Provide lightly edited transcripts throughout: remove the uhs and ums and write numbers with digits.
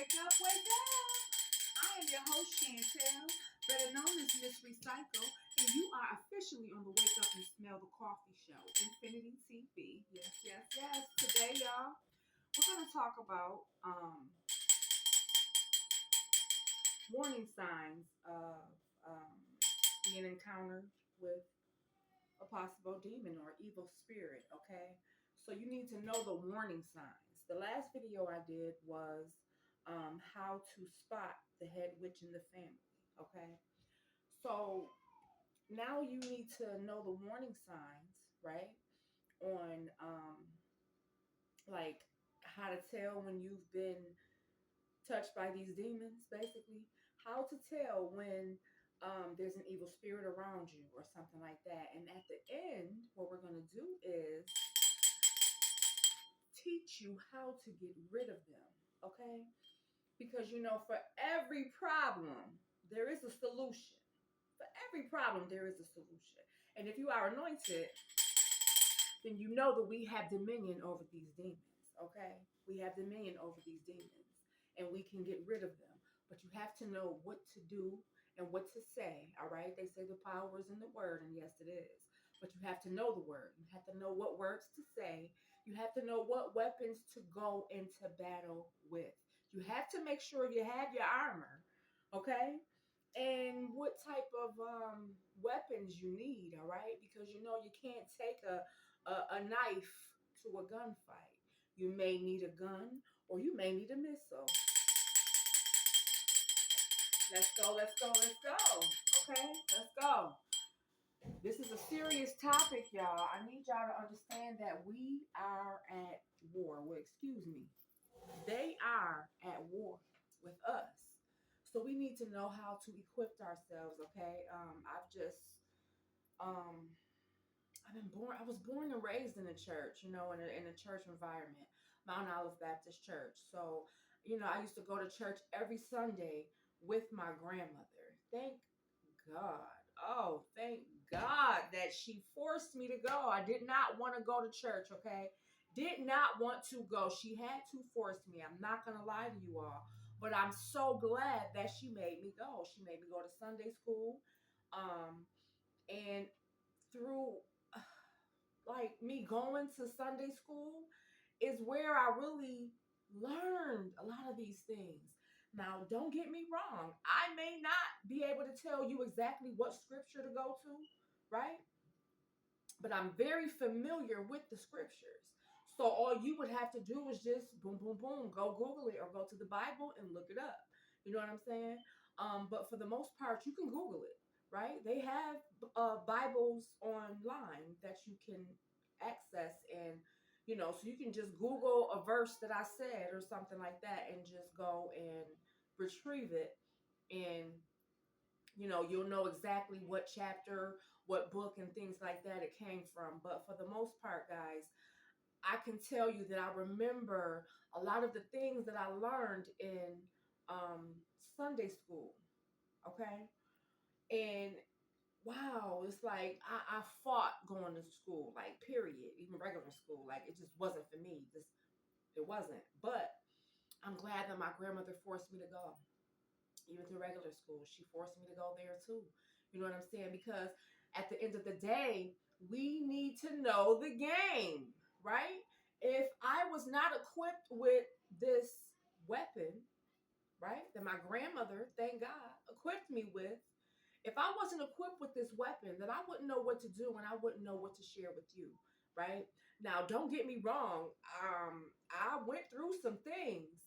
Wake up, wake up. I am your host, Chantel, better known as Miss Recycle, and you are officially on the Wake Up and Smell the Coffee show, Infinity TV. Yes, yes, yes. Today, y'all, we're going to talk about warning signs of being encountered with a possible demon or evil spirit, okay? So you need to know the warning signs. The last video I did was how to spot the head witch in the family, okay? So now you need to know the warning signs, right? On like how to tell when you've been touched by these demons, basically. How to tell when there's an evil spirit around you or something like that. And at the end, what we're going to do is teach you how to get rid of them, okay? Because, for every problem, there is a solution. For every problem, there is a solution. And if you are anointed, then you know that we have dominion over these demons, okay? We have dominion over these demons, and we can get rid of them. But you have to know what to do and what to say, all right? They say the power is in the word, and yes, it is. But you have to know the word. You have to know what words to say. You have to know what weapons to go into battle with. You have to make sure you have your armor, okay? And what type of weapons you need, all right? Because you can't take a knife to a gunfight. You may need a gun or you may need a missile. Let's go, let's go, let's go. Okay, let's go. This is a serious topic, y'all. I need y'all to understand that we are at war. Well, excuse me. They are at war with us. So we need to know how to equip ourselves, okay? Um, I was born and raised in a church, in a church environment, Mount Olive Baptist Church. So, I used to go to church every Sunday with my grandmother. Thank God. Oh, thank God that she forced me to go. I did not want to go to church, okay? Did not want to go. She had to force me. I'm not going to lie to you all. But I'm so glad that she made me go. She made me go to Sunday school. And through like me going to Sunday school is where I really learned a lot of these things. Now, don't get me wrong. I may not be able to tell you exactly what scripture to go to, right? But I'm very familiar with the scriptures. So all you would have to do is just boom, boom, boom, go Google it or go to the Bible and look it up. You know what I'm saying? But for the most part, you can Google it, right? They have Bibles online that you can access, and so you can just Google a verse that I said or something like that and just go and retrieve it, and you'll know exactly what chapter, what book, and things like that it came from. But for the most part, guys, I can tell you that I remember a lot of the things that I learned in Sunday school. Okay. And wow, it's like I fought going to school, like, period, even regular school. Like, it just wasn't for me. It wasn't. But I'm glad that my grandmother forced me to go. Even to regular school, she forced me to go there too. You know what I'm saying? Because at the end of the day, we need to know the game, right? If I was not equipped with this weapon, right, that my grandmother, thank God, equipped me with, if I wasn't equipped with this weapon, then I wouldn't know what to do and I wouldn't know what to share with you, right? Now, don't get me wrong. I went through some things,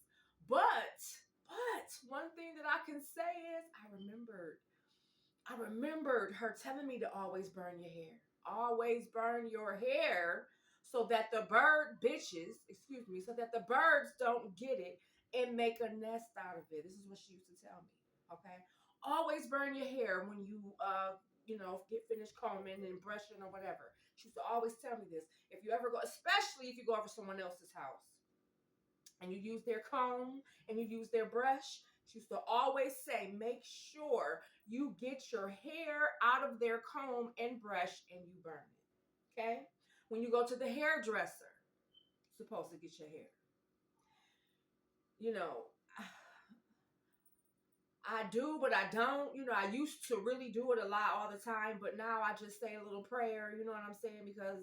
but one thing that I can say is I remembered her telling me to always burn your hair. Always burn your hair so that the so that the birds don't get it and make a nest out of it. This is what she used to tell me. Okay. Always burn your hair when you get finished combing and brushing or whatever. She used to always tell me this. If you ever go, especially if you go over someone else's house and you use their comb and you use their brush, she used to always say, make sure you get your hair out of their comb and brush and you burn it. Okay? When you go to the hairdresser, you're supposed to get your hair. You know, I do, but I don't. You know, I used to really do it a lot all the time, but now I just say a little prayer. You know what I'm saying? Because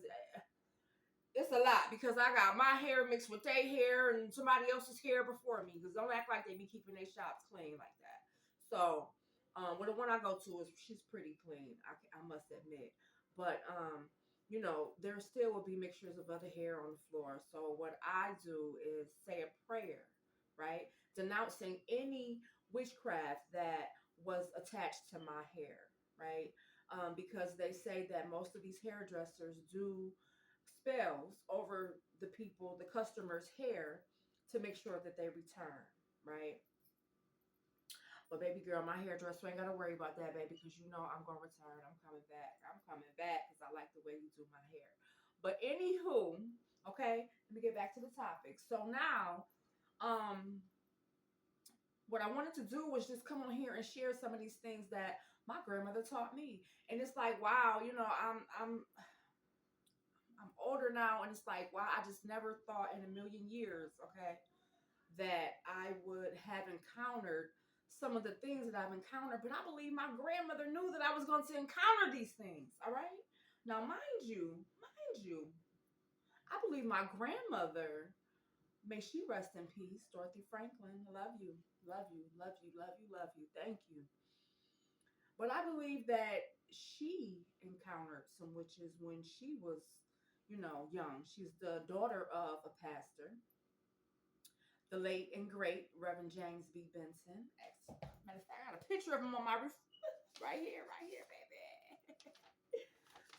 it's a lot. Because I got my hair mixed with their hair and somebody else's hair before me. Because don't act like they be keeping their shops clean like that. So, well, the one I go to is she's pretty clean. I must admit, but you know, there still will be mixtures of other hair on the floor. So what I do is say a prayer, right, denouncing any witchcraft that was attached to my hair, right? Because they say that most of these hairdressers do spells over the people, the customers' hair to make sure that they return, right? But baby girl, my hairdresser ain't gotta worry about that, baby, because you know I'm gonna return. I'm coming back. I'm coming back because I like the way you do my hair. But anywho, okay, let me get back to the topic. So now, um, what I wanted to do was just come on here and share some of these things that my grandmother taught me. And it's like, wow, you know, I'm older now, and it's like, wow, I just never thought in a million years, okay, that I would have encountered some of the things that I've encountered. But I believe my grandmother knew that I was going to encounter these things. All right. Now, mind you, I believe my grandmother, may she rest in peace, Dorothy Franklin. Love you, love you, love you, love you, love you. Thank you. But I believe that she encountered some witches when she was, you know, young. She's the daughter of a pastor, the late and great Reverend James B. Benson. Matter of fact, I got a picture of him on my roof right here, baby.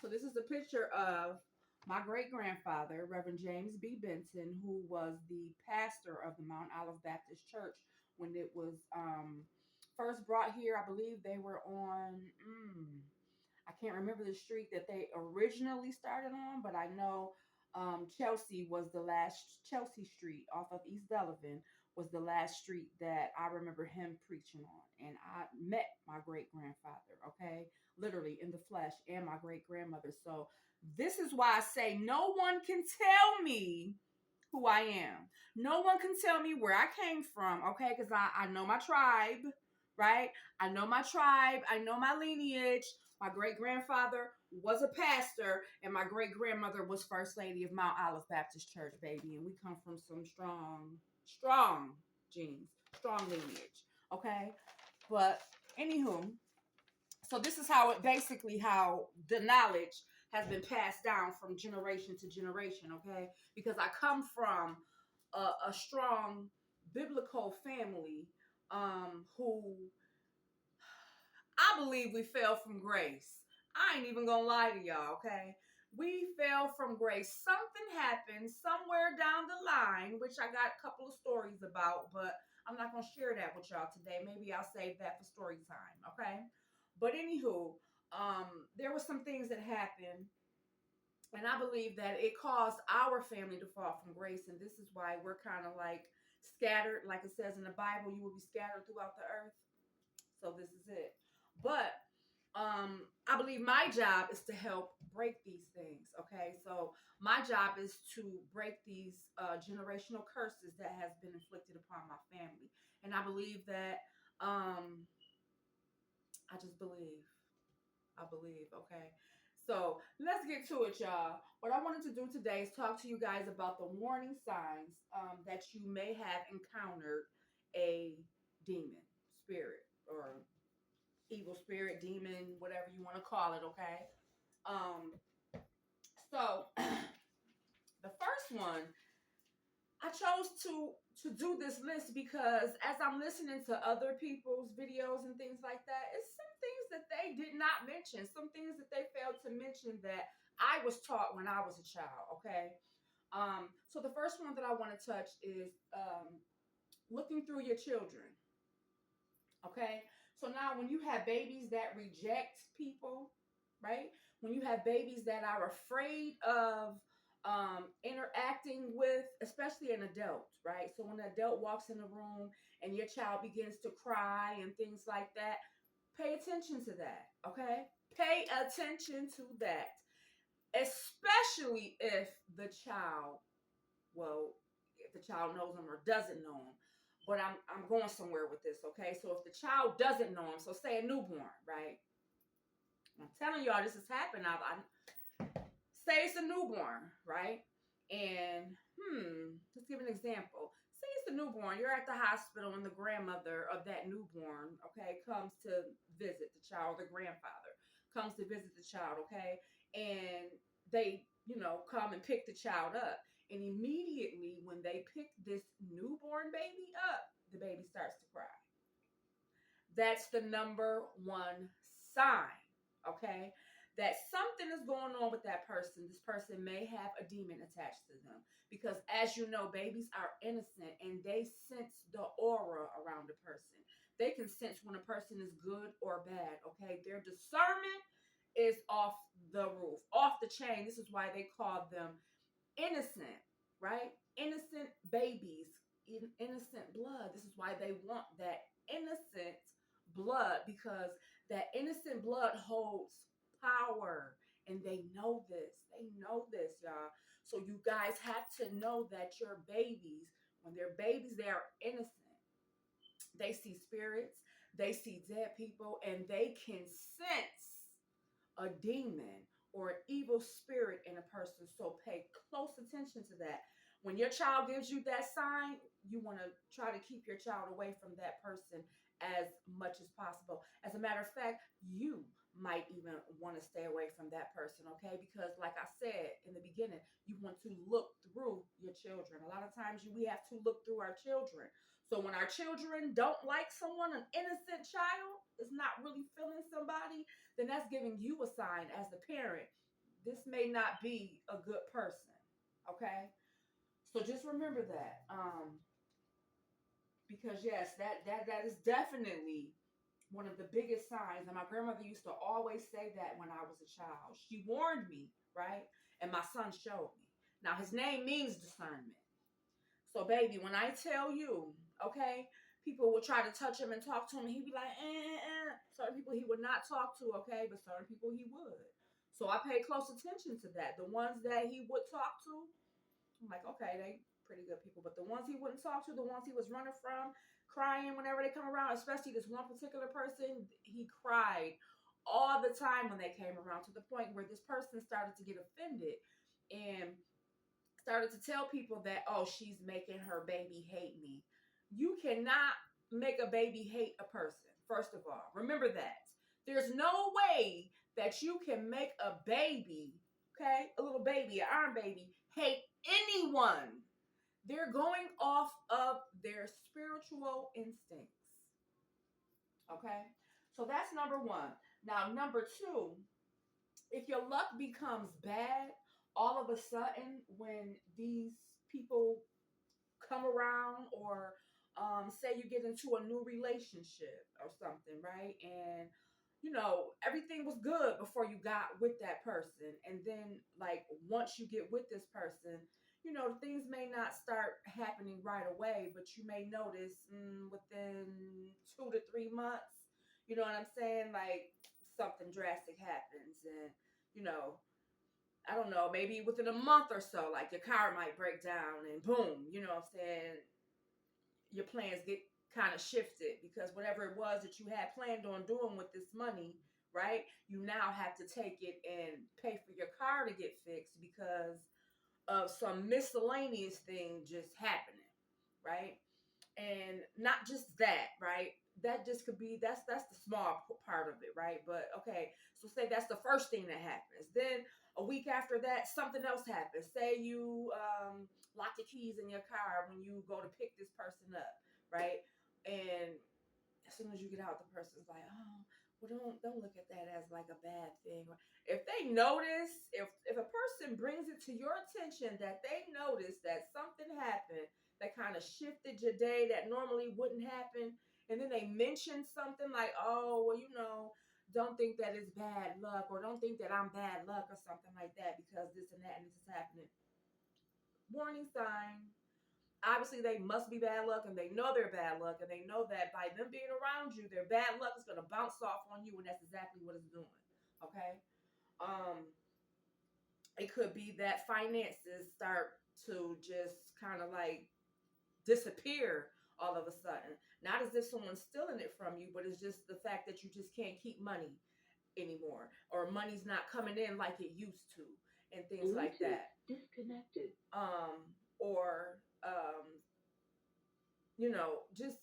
So this is a picture of my great grandfather, Reverend James B. Benson, who was the pastor of the Mount Olive Baptist Church when it was first brought here. I believe they were on. I can't remember the street that they originally started on, but I know Chelsea was the last. Chelsea Street off of East Delavan was the last street that I remember him preaching on. And I met my great grandfather, okay, literally in the flesh, and my great grandmother. So this is why I say no one can tell me who I am. No one can tell me where I came from, okay, because I know my tribe, right? I know my tribe. I know my lineage. My great grandfather was a pastor, and my great grandmother was First Lady of Mount Olive Baptist Church, baby. And we come from some strong genes, strong lineage. Okay. But anywho, so this is how it basically how the knowledge has been passed down from generation to generation. Okay. Because I come from a strong biblical family who I believe we fell from grace. I ain't even gonna lie to y'all, okay? We fell from grace. Something happened somewhere down the line, which I got a couple of stories about, but I'm not gonna share that with y'all today. Maybe I'll save that for story time, okay? But anywho, there were some things that happened, and I believe that it caused our family to fall from grace, and this is why we're kind of like scattered, like it says in the Bible, you will be scattered throughout the earth. So this is it. But I believe my job is to help break these things. Okay, so my job is to break these generational curses that has been inflicted upon my family, and I believe that I just believe. I believe. Okay. So let's get to it, y'all. What I wanted to do today is talk to you guys about the warning signs that you may have encountered a demon, spirit, or evil spirit, demon, whatever you want to call it, okay? Um, so the first one, I chose to do this list because as I'm listening to other people's videos and things like that, it's some things that they did not mention, some things that they failed to mention that I was taught when I was a child, okay? So the first one that I want to touch is looking through your children. Okay. So now when you have babies that reject people, right? When you have babies that are afraid of interacting with, especially an adult, right? So when an adult walks in the room and your child begins to cry and things like that, pay attention to that. Okay. Pay attention to that. Especially if the child, well, if the child knows them or doesn't know them. but I'm going somewhere with this, okay? So if the child doesn't know him, so say a newborn, right? I'm telling y'all this has happened. Say it's a newborn, right? And let's give an example. Say it's a newborn. You're at the hospital and the grandmother of that newborn, okay, comes to visit the child. The grandfather comes to visit the child, okay, and they, come and pick the child up. And immediately when they pick this newborn baby up, the baby starts to cry. That's the number one sign, okay? That something is going on with that person. This person may have a demon attached to them. Because as you know, babies are innocent and they sense the aura around a person. They can sense when a person is good or bad, okay? Their discernment is off the roof, off the chain. This is why they call them innocent, right? Innocent babies, innocent blood. This is why they want that innocent blood, because that innocent blood holds power. And they know this. They know this, y'all. So you guys have to know that your babies, when they're babies, they are innocent. They see spirits, they see dead people, and they can sense a demon or an evil spirit in a person. So pay close attention to that. When your child gives you that sign, you want to try to keep your child away from that person as much as possible. As a matter of fact, you might even want to stay away from that person, okay? Because like I said in the beginning, you want to look through your children. A lot of times we have to look through our children. So when our children don't like someone, an innocent child is not really feeling somebody, then that's giving you a sign as the parent. This may not be a good person. Okay? So just remember that. Because yes, that is definitely one of the biggest signs. And my grandmother used to always say that when I was a child. She warned me, right? And my son showed me. Now his name means discernment. So, baby, when I tell you, okay, people would try to touch him and talk to him, and he'd be like, Certain people he would not talk to, okay, but certain people he would. So I paid close attention to that. The ones that he would talk to, I'm like, okay, they pretty good people. But the ones he wouldn't talk to, the ones he was running from, crying whenever they come around, especially this one particular person, he cried all the time when they came around, to the point where this person started to get offended and started to tell people that, oh, she's making her baby hate me. You cannot make a baby hate a person, first of all. Remember that. There's no way that you can make a baby, okay, a little baby, an iron baby, hate anyone. They're going off of their spiritual instincts, okay? So that's number one. Now, number two, if your luck becomes bad all of a sudden when these people come around, or say you get into a new relationship or something, right? And everything was good before you got with that person, and then like once you get with this person, things may not start happening right away, but you may notice within 2 to 3 months, you know what I'm saying, like something drastic happens. And you know I don't know, maybe within a month or so, like your car might break down and boom, you know what I'm saying, your plans get kind of shifted, because whatever it was that you had planned on doing with this money, right? You now have to take it and pay for your car to get fixed because of some miscellaneous thing just happening, right? And not just that, right? That just could be, that's the small part of it, right? But okay, so say that's the first thing that happens. Then a week after that, something else happens. Say you lock your keys in your car when you go to pick this person up, right? And as soon as you get out, the person's like, oh, well, don't look at that as like a bad thing. If they notice, if a person brings it to your attention that they notice that something happened that kind of shifted your day that normally wouldn't happen, and then they mention something like, oh, well, don't think that it's bad luck, or don't think that I'm bad luck, or something like that, because this and that and this is happening. Warning sign. Obviously they must be bad luck, and they know they're bad luck, and they know that by them being around you, their bad luck is going to bounce off on you, and that's exactly what it's doing. Okay. um it could be that finances start to just kind of like disappear all of a sudden. Not as if someone's stealing it from you, but it's just the fact that you just can't keep money anymore, or money's not coming in like it used to, and things like that. Disconnected. Or just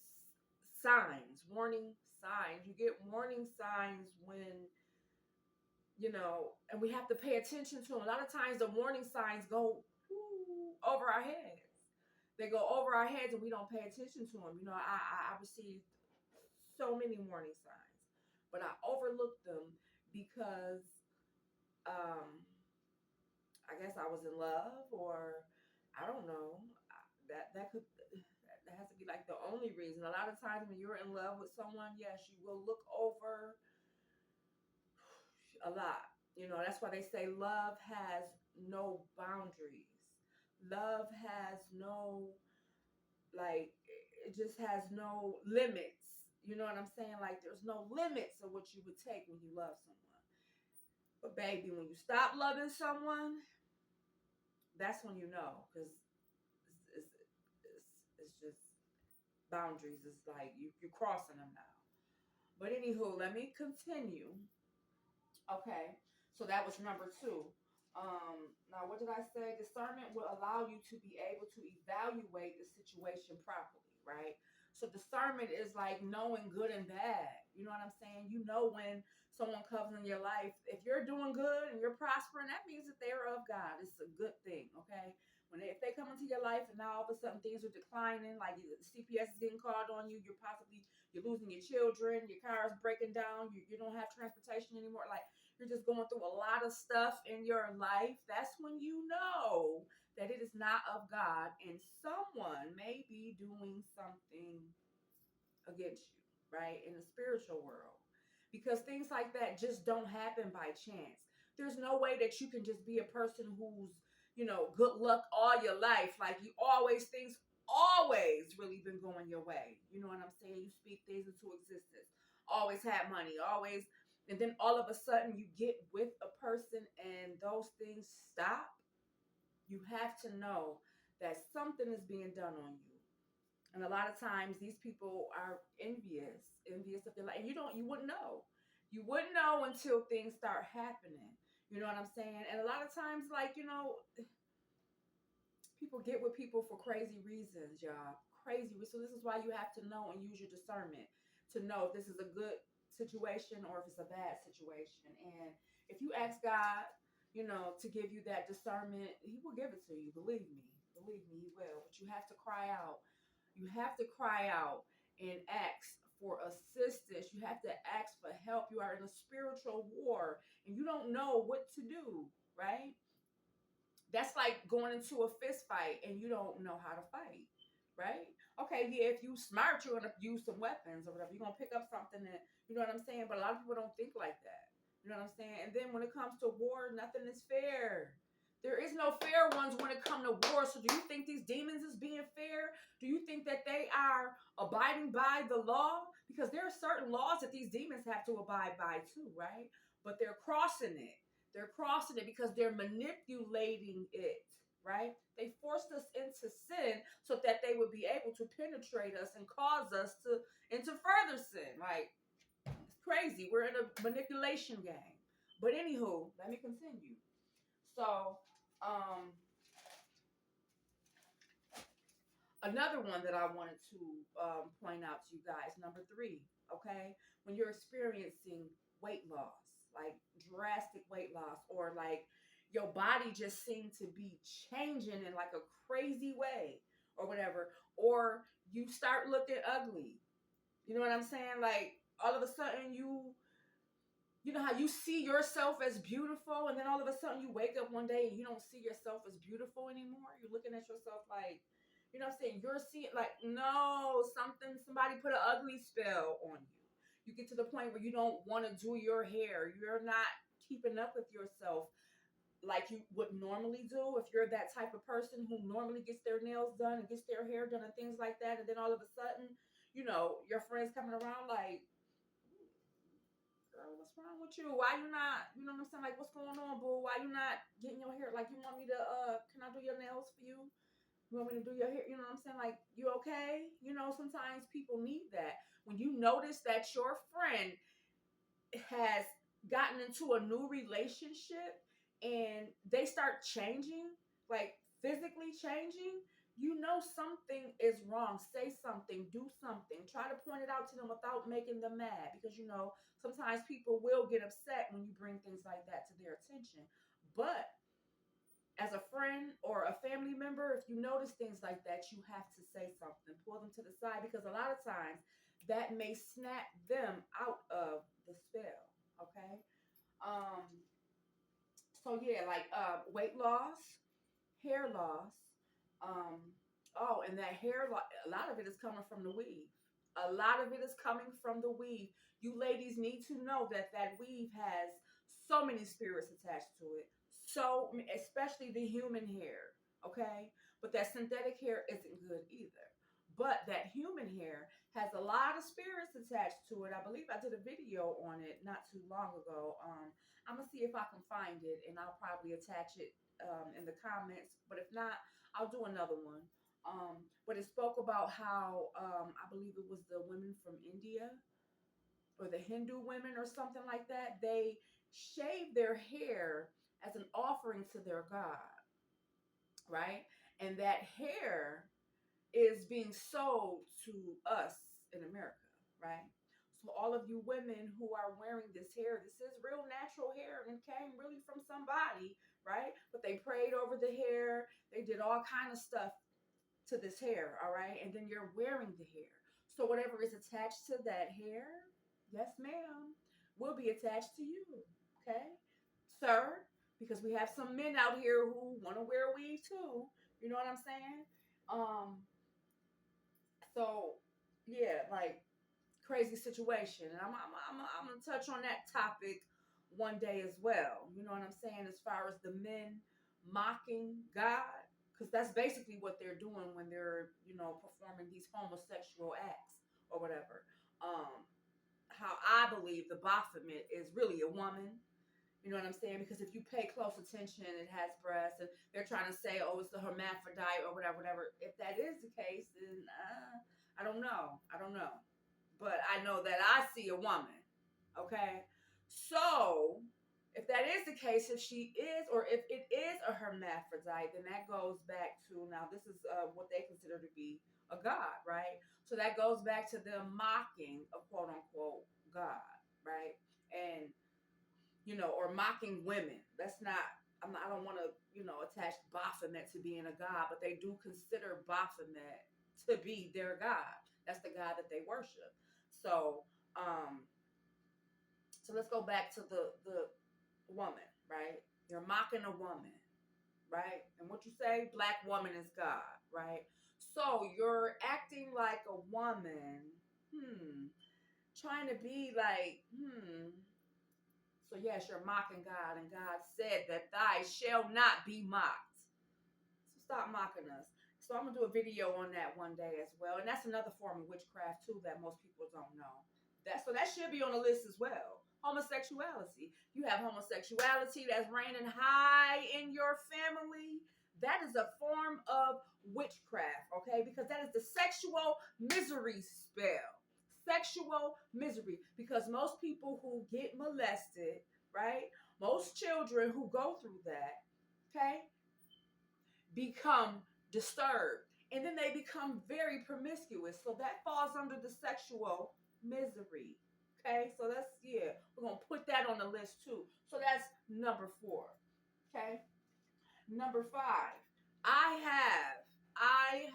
signs, warning signs. You get warning signs when, and we have to pay attention to them. A lot of times the warning signs go over our heads. They go over our heads and we don't pay attention to them. I received so many warning signs, but I overlooked them because I guess I was in love, or I don't know. That has to be like the only reason. A lot of times when you're in love with someone, yes, you will look over a lot. That's why they say love has no boundaries. Love has no, like, it just has no limits. You know what I'm saying? Like, there's no limits of what you would take when you love someone. But baby, when you stop loving someone, that's when you know, because it's just boundaries. It's like you're crossing them now. But anywho, let me continue. Okay, so that was number 2. Now what did I say? Discernment will allow you to be able to evaluate the situation properly, right? So discernment is like knowing good and bad. You know what I'm saying? You know when someone comes in your life, if you're doing good and you're prospering, that means that they're of God. It's a good thing, okay? If they come into your life and now all of a sudden things are declining, like CPS is getting called on you, you're losing your children, your car is breaking down, you don't have transportation anymore, like you're just going through a lot of stuff in your life, that's when you know that it is not of God and someone may be doing something against you, right? In the spiritual world. Because things like that just don't happen by chance. There's no way that you can just be a person who's, good luck all your life. Like things always really been going your way. You know what I'm saying? You speak things into existence. Always had money, always. And then all of a sudden you get with a person and those things stop. You have to know that something is being done on you. And a lot of times these people are envious of their life. And you wouldn't know. You wouldn't know until things start happening. You know what I'm saying? And a lot of times, like, people get with people for crazy reasons, y'all. Crazy. So this is why you have to know and use your discernment to know if this is a good situation or if it's a bad situation. And if you ask God, to give you that discernment, he will give it to you. Believe me. Believe me, he will. But you have to cry out. You have to cry out and ask for assistance. You have to ask for help. You are in a spiritual war and you don't know what to do, right? That's like going into a fist fight and you don't know how to fight, right? Okay, yeah, if you smart, you're gonna use some weapons or whatever. You're gonna pick up something and you know what I'm saying? But a lot of people don't think like that. You know what I'm saying? And then when it comes to war, nothing is fair. There is no fair ones when it comes to war. So do you think these demons is being fair? Do you think that they are abiding by the law? Because there are certain laws that these demons have to abide by too, right? But they're crossing it. They're crossing it because they're manipulating it, right? They forced us into sin so that they would be able to penetrate us and cause us into further sin. Like, it's crazy. We're in a manipulation game. But anywho, let me continue. So, another one that I wanted to point out to you guys, number 3, okay? When you're experiencing weight loss, like drastic weight loss, or like your body just seemed to be changing in like a crazy way or whatever, or you start looking ugly. You know what I'm saying? Like all of a sudden you know how you see yourself as beautiful and then all of a sudden you wake up one day and you don't see yourself as beautiful anymore. You're looking at yourself like, you know what I'm saying? You're seeing like, no, somebody put an ugly spell on you. You get to the point where you don't want to do your hair. You're not keeping up with yourself like you would normally do if you're that type of person who normally gets their nails done and gets their hair done and things like that. And then all of a sudden, your friends coming around like, girl, what's wrong with you? Why you not, you know what I'm saying? Like, what's going on, boo? Why you not getting your hair? Like, you want me to, can I do your nails for you? You want me to do your hair? You know what I'm saying? Like, you okay? You know, sometimes people need that. When you notice that your friend has gotten into a new relationship and they start changing, like physically changing, you know something is wrong. Say something, do something. Try to point it out to them without making them mad, because you know sometimes people will get upset when you bring things like that to their attention. But as a friend or a family member, if you notice things like that, you have to say something. Pull them to the side, because a lot of times that may snap them out of the spell. Okay. Um, so yeah, like weight loss, hair loss. Um, oh, and that hair loss, a lot of it is coming from the weave. A lot of it is coming from the weave. You ladies need to know that that weave has so many spirits attached to it. So, especially the human hair, okay? But that synthetic hair isn't good either. But that human hair has a lot of spirits attached to it. I believe I did a video on it not too long ago. I'm gonna see if I can find it, and I'll probably attach it in the comments. But if not, I'll do another one. But it spoke about how I believe it was the women from India or the Hindu women or something like that. They shave their hair as an offering to their god, right? And that hair is being sold to us in America, right? So all of you women who are wearing this hair, this is real natural hair and came really from somebody, right? But they prayed over the hair, they did all kind of stuff to this hair, all right? And then you're wearing the hair. So whatever is attached to that hair, yes ma'am, will be attached to you, okay? Sir, because we have some men out here who want to wear weave too. You know what I'm saying? Um, so yeah, like crazy situation, and I'm gonna touch on that topic one day as well. You know what I'm saying? As far as the men mocking God, because that's basically what they're doing when they're performing these homosexual acts or whatever. How I believe the Baphomet is really a woman. You know what I'm saying? Because if you pay close attention, it has breasts, and they're trying to say, "Oh, it's the hermaphrodite" or whatever, whatever. If that is the case, then I don't know. I don't know, but I know that I see a woman. Okay, so if that is the case, if she is, or if it is a hermaphrodite, then that goes back to, now this is what they consider to be a god, right? So that goes back to them mocking a quote unquote god, right? And or mocking women. That's not. I don't want to, attach Baphomet to being a god, but they do consider Baphomet to be their god. That's the god that they worship. So, um, so let's go back to the woman, right? You're mocking a woman, right? And what you say, black woman is God, right? So you're acting like a woman, trying to be like, So yes, you're mocking God, and God said that thou shall not be mocked. So stop mocking us. So I'm gonna do a video on that one day as well, and that's another form of witchcraft too that most people don't know. That should be on the list as well. Homosexuality. You have homosexuality that's reigning high in your family. That is a form of witchcraft, okay? Because that is the sexual misery spell. Sexual misery. Because most people who get molested, right? Most children who go through that, okay, become disturbed. And then they become very promiscuous. So that falls under the sexual misery. Okay, so that's, yeah, we're going to put that on the list too. So that's number 4. Okay, number 5. I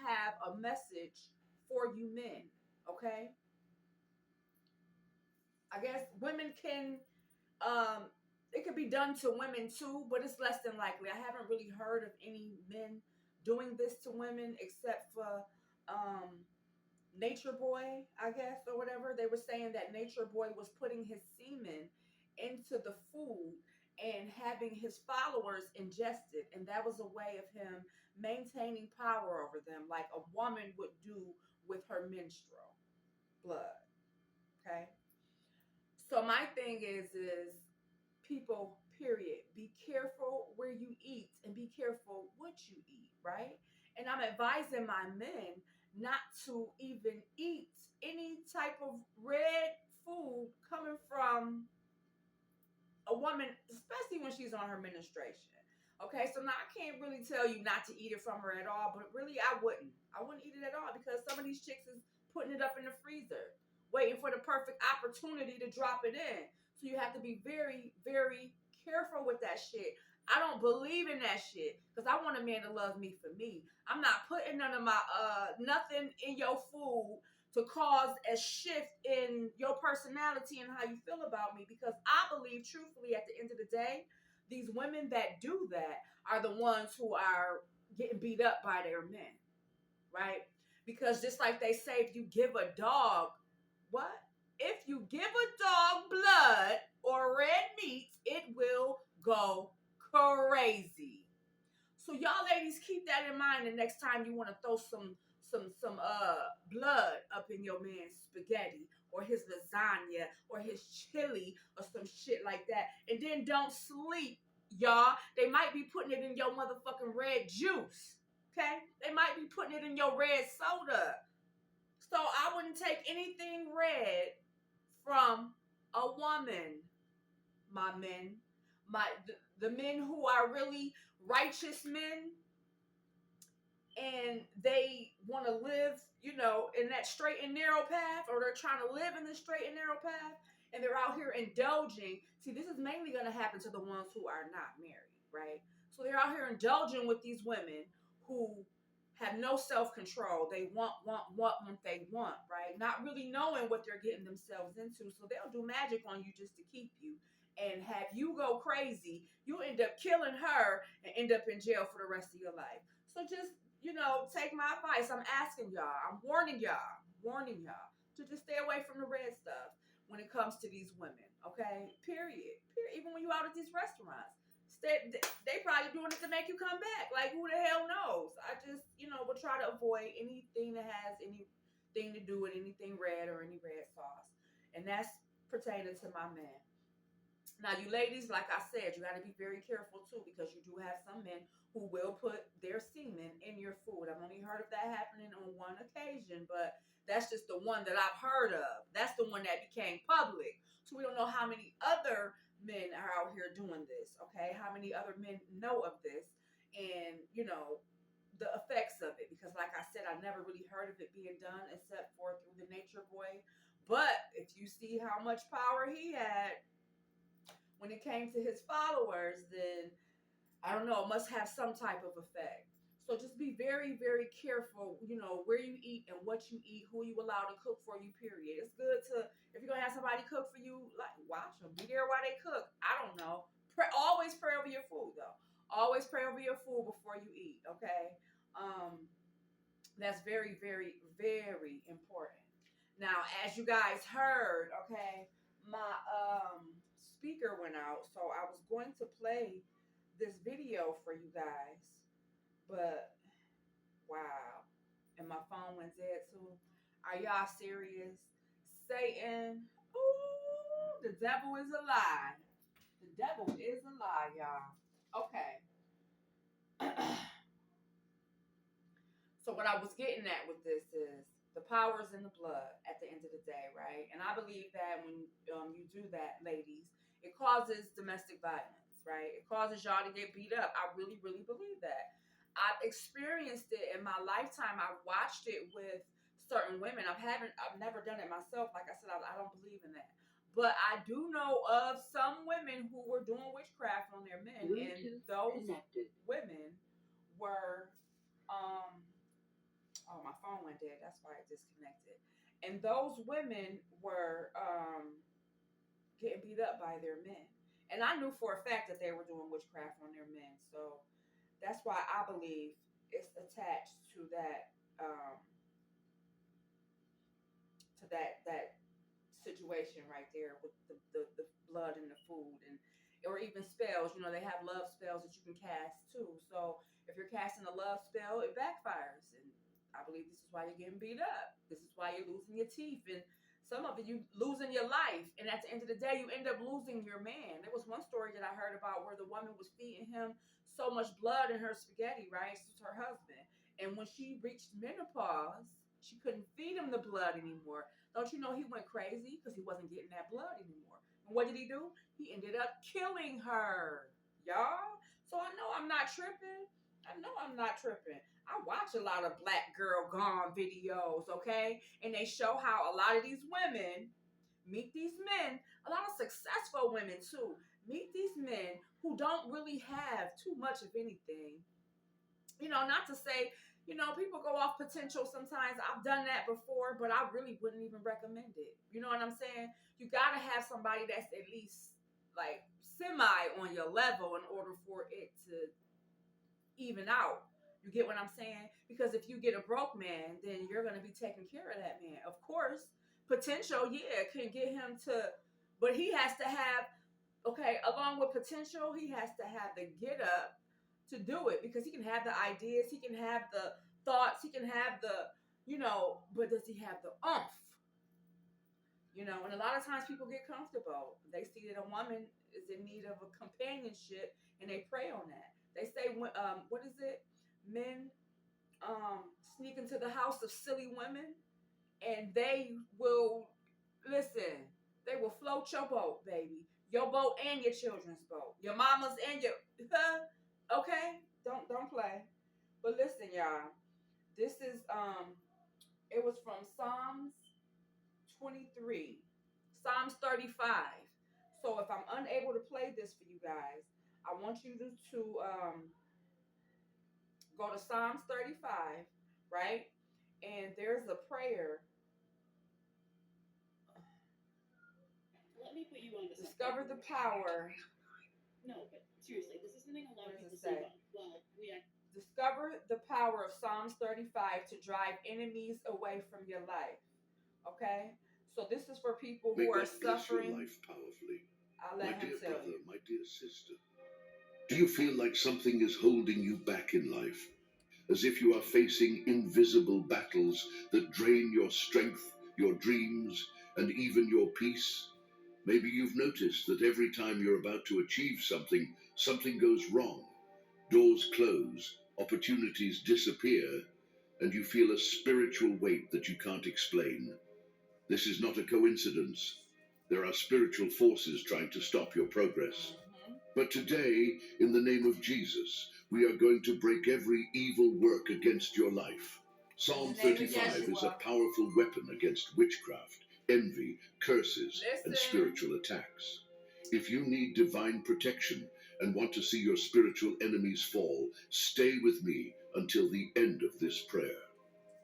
have a message for you men. Okay, I guess women can, it could be done to women too, but it's less than likely. I haven't really heard of any men doing this to women except for Nature Boy, I guess, or whatever. They were saying that Nature Boy was putting his semen into the food and having his followers ingest it, and that was a way of him maintaining power over them, like a woman would do with her menstrual blood. Okay, so my thing is people, period, be careful where you eat and be careful what you eat, right? And I'm advising my men not to even eat any type of red food coming from a woman, especially when she's on her menstruation. Okay, so now I can't really tell you not to eat it from her at all, but really I wouldn't. I wouldn't eat it at all because some of these chicks is putting it up in the freezer, waiting for the perfect opportunity to drop it in. So you have to be very, very careful with that shit. I don't believe in that shit because I want a man to love me for me. I'm not putting none of my nothing in your food to cause a shift in your personality and how you feel about me, because I believe truthfully at the end of the day, these women that do that are the ones who are getting beat up by their men, right? Because just like they say, if you give a dog what? If you give a dog blood or red meat, it will go crazy. So y'all ladies keep that in mind the next time you want to throw some blood up in your man's spaghetti or his lasagna or his chili or some shit like that. And then don't sleep, y'all. They might be putting it in your motherfucking red juice. Okay? They might be putting it in your red soda. So I wouldn't take anything red from a woman, my men. The men who are really righteous men and they want to live, in that straight and narrow path, or they're trying to live in the straight and narrow path, and they're out here indulging. See, this is mainly going to happen to the ones who are not married, right? So they're out here indulging with these women who have no self-control. They want what they want, right? Not really knowing what they're getting themselves into. So they'll do magic on you just to keep you and have you go crazy. You end up killing her and end up in jail for the rest of your life. So just take my advice. I'm asking y'all. I'm warning y'all to just stay away from the red stuff when it comes to these women. Okay? Period. Even when you out at these restaurants, they probably doing it to make you come back. Like, who the hell knows? I just, will try to avoid anything that has anything to do with anything red or any red sauce. And that's pertaining to my man. Now, you ladies, like I said, you got to be very careful too, because you do have some men who will put their semen in your food. I've only heard of that happening on one occasion, but that's just the one that I've heard of. That's the one that became public. So we don't know how many other men are out here doing this, okay? How many other men know of this and, the effects of it. Because like I said, I never really heard of it being done except for through the Nature Boy. But if you see how much power he had when it came to his followers, then I don't know, it must have some type of effect. So just be very, very careful, where you eat and what you eat, who you allow to cook for you, period. It's good to, if you're going to have somebody cook for you, like, watch them. Be there while they cook. I don't know. Always pray over your food, though. Always pray over your food before you eat, okay? That's very, very, very important. Now, as you guys heard, okay, my speaker went out, so I was going to play this video for you guys, but wow, and my phone went dead too. Are y'all serious? Satan, ooh, the devil is a lie. The devil is a lie, y'all. Okay. So what I was getting at with this is the power's in the blood at the end of the day, right? And I believe that when you do that, ladies, it causes domestic violence, right? It causes y'all to get beat up. I really, really believe that. I've experienced it in my lifetime. I've watched it with certain women. I've never done it myself. Like I said, I don't believe in that. But I do know of some women who were doing witchcraft on their men, and those women were oh, my phone went dead. That's why it disconnected. And those women were getting beat up by their men. And I knew for a fact that they were doing witchcraft on their men. So that's why I believe it's attached to that that situation right there with the blood and the food, and or even spells. They have love spells that you can cast too. So if you're casting a love spell, it backfires. And I believe this is why you're getting beat up. This is why you're losing your teeth, and some of it you losing your life. And at the end of the day, you end up losing your man. There was one story that I heard about where the woman was feeding him so much blood in her spaghetti, right? It's her husband. And when she reached menopause, she couldn't feed him the blood anymore. Don't you know he went crazy because he wasn't getting that blood anymore? And what did he do? He ended up killing her, y'all. So I know I'm not tripping. I know I'm not tripping. I watch a lot of Black Girl Gone videos, okay? And they show how a lot of these women meet these men, a lot of successful women too, meet these men who don't really have too much of anything. Not to say, people go off potential sometimes. I've done that before, but I really wouldn't even recommend it. You know what I'm saying? You got to have somebody that's at least like semi on your level in order for it to even out. You get what I'm saying? Because if you get a broke man, then you're going to be taking care of that man. Of course, potential, yeah, can get him to, but he has to have, okay, along with potential, he has to have the get up to do it because he can have the ideas, he can have the thoughts, he can have the, but does he have the oomph? And a lot of times people get comfortable. They see that a woman is in need of a companionship and they prey on that. They say, what is it? Men sneak into the house of silly women and they will, listen, they will float your boat, baby. Your boat and your children's boat. Your mama's and your, okay? Don't play. But listen, y'all. This is, it was from Psalms 23. Psalms 35. So if I'm unable to play this for you guys, I want you to go to Psalms 35, right? And there's a prayer. Let me put you on to Discover the power. No, but seriously, this is something a lot of people say? Well, Discover the power of Psalms 35 to drive enemies away from your life. Okay? So this is for people who are suffering. Your life powerfully. I'll let him tell you. My dear sister, do you feel like something is holding you back in life? As if you are facing invisible battles that drain your strength, your dreams, and even your peace? Maybe you've noticed that every time you're about to achieve something, something goes wrong. Doors close, opportunities disappear, and you feel a spiritual weight that you can't explain. This is not a coincidence. There are spiritual forces trying to stop your progress. But today, in the name of Jesus, we are going to break every evil work against your life. Psalm 35 is a powerful weapon against witchcraft, envy, curses, and spiritual attacks. If you need divine protection and want to see your spiritual enemies fall, stay with me until the end of this prayer.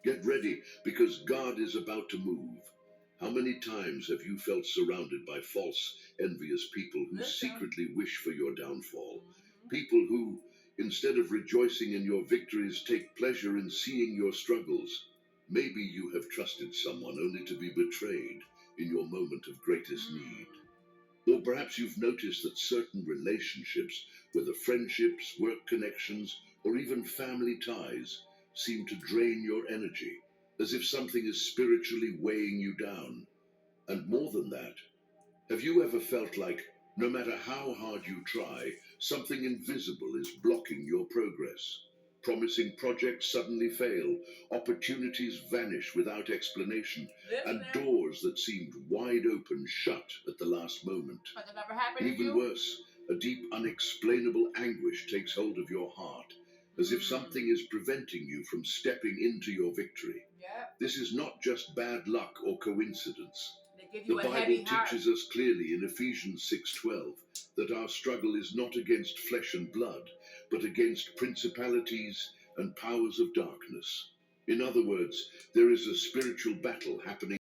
Get ready, because God is about to move. How many times have you felt surrounded by false, envious people who secretly wish for your downfall? People who, instead of rejoicing in your victories, take pleasure in seeing your struggles. Maybe you have trusted someone only to be betrayed in your moment of greatest need. Or perhaps you've noticed that certain relationships, whether friendships, work connections, or even family ties, seem to drain your energy, as if something is spiritually weighing you down. And more than that, have you ever felt like, no matter how hard you try, something invisible is blocking your progress? Promising projects suddenly fail, opportunities vanish without explanation, and doors that seemed wide open shut at the last moment. Has it ever happened to Even you? worse, a deep, unexplainable anguish takes hold of your heart, as if something is preventing you from stepping into your victory. Yep. This is not just bad luck or coincidence. They give you The a Bible heavy heart. teaches us clearly in Ephesians 6:12 that our struggle is not against flesh and blood, but against principalities and powers of darkness. In other words, there is a spiritual battle happening